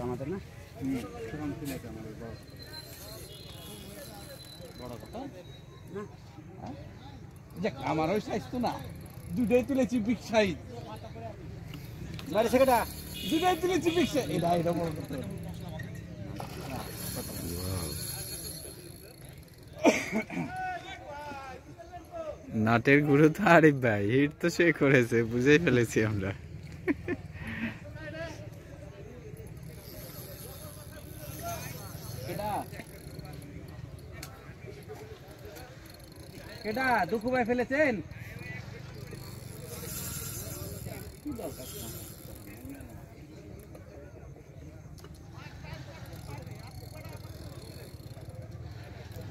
আমাদের না বড় কথা দেখ আমার ওই সাইজ তো না দুটাই তুলেছি বিগ সাইজ বাইরে সেটা দুটাই তুলেছি বিগ সাইজ এটা বড় কথা নাটের গুরু তো আরিফ ভাই হিট তো সে করেছে বুঝেই ফেলেছি আমরা কেডা দুঃখ ভাই ফেলেছেন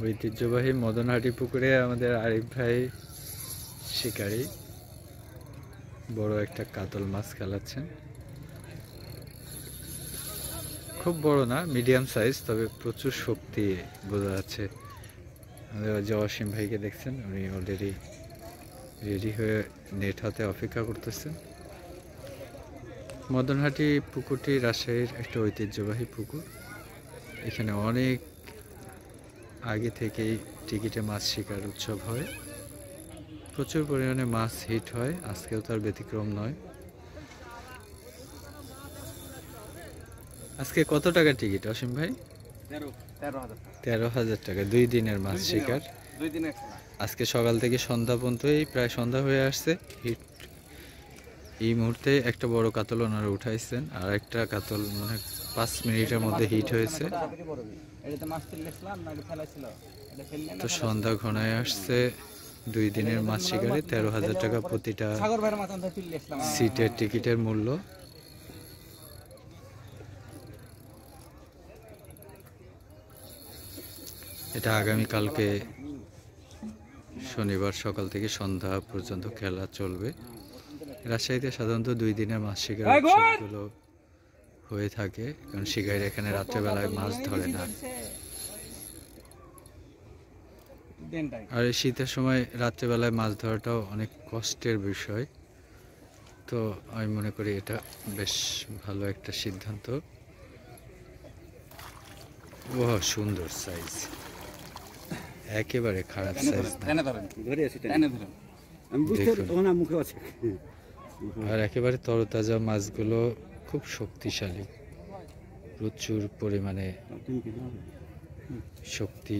ঐতিহ্যবাহী মদনহাটি পুকুরে আমাদের আরিফ ভাই শিকারী বড় একটা কাতল মাছ খেলাচ্ছেন খুব বড় না মিডিয়াম সাইজ তবে প্রচুর শক্তি বোঝা যাচ্ছে আমাদের যে অসীম ভাইকে দেখছেন উনি অলরেডি রেডি হয়ে নেট হাতে অপেক্ষা করতেছেন মদনহাটি পুকুরটি রাজশাহীর একটা ঐতিহ্যবাহী পুকুর এখানে অনেক আগে থেকেই টিকিটে মাছ শিকার উৎসব হয় প্রচুর পরিমাণে মাছ হিট হয় আজকেও তার ব্যতিক্রম নয় আজকে কত টাকা টিকিট অসীম ভাই 13,000 টাকা 2 দিনের মাছ শিকার আজকে সকাল থেকে সন্ধ্যা পর্যন্তই প্রায় সন্ধ্যা হয়ে আসছে হিট এই মুহূর্তে একটা বড় কাতল ওনারা উঠাইছেন আর একটা কাতল মানে 5 মিনিটের মধ্যে হিট হয়েছে তো সন্ধ্যা ঘনায় আসছে 2 দিনের মাছ শিকারে 13,000 টাকা প্রতিটা সিটের টিকিটের মূল্য এটা আগামীকালকে শনিবার সকাল থেকে সন্ধ্যা পর্যন্ত খেলা চলবে রাজশাহীতে সাধারণত 2 দিনের মাছ শিকার উৎসবগুলো হয়ে থাকে কারণ শিকারীরা এখানে রাত্রেবেলায় মাছ ধরে না আর এই শীতের সময় রাত্রেবেলায় মাছ ধরাটাও অনেক কষ্টের বিষয় তো আমি মনে করি এটা বেশ ভালো একটা সিদ্ধান্ত ও সুন্দর সাইজ একেবারে খারাপ সাইজ আর একেবারে তরতাজা মাছগুলো খুব শক্তিশালী প্রচুর পরিমাণে শক্তি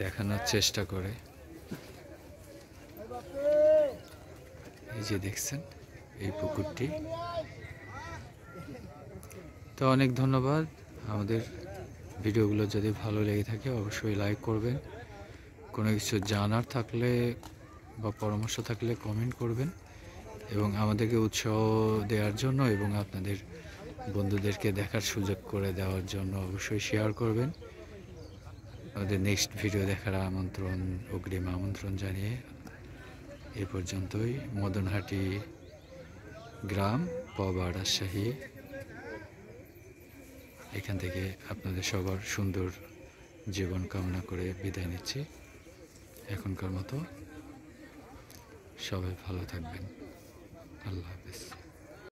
দেখানোর চেষ্টা করে এই যে দেখছেন এই পুকুরটি তো অনেক ধন্যবাদ আমাদের ভিডিওগুলো যদি ভালো লেগে থাকে অবশ্যই লাইক করবেন কোনো কিছু জানার থাকলে বা পরামর্শ থাকলে কমেন্ট করবেন এবং আমাদেরকে উৎসাহ দেওয়ার জন্য এবং আপনাদের বন্ধুদেরকে দেখার সুযোগ করে দেওয়ার জন্য অবশ্যই শেয়ার করবেন আমাদের নেক্সট ভিডিও দেখার অগ্রিম আমন্ত্রণ জানিয়ে এ পর্যন্তই মদনহাটি গ্রাম পবা রাজশাহী এখান থেকে আপনাদের সবার সুন্দর জীবন কামনা করে বিদায় নিচ্ছি এখনকার মতো সবাই ভালো থাকবেন আল্লাহ হাফেজ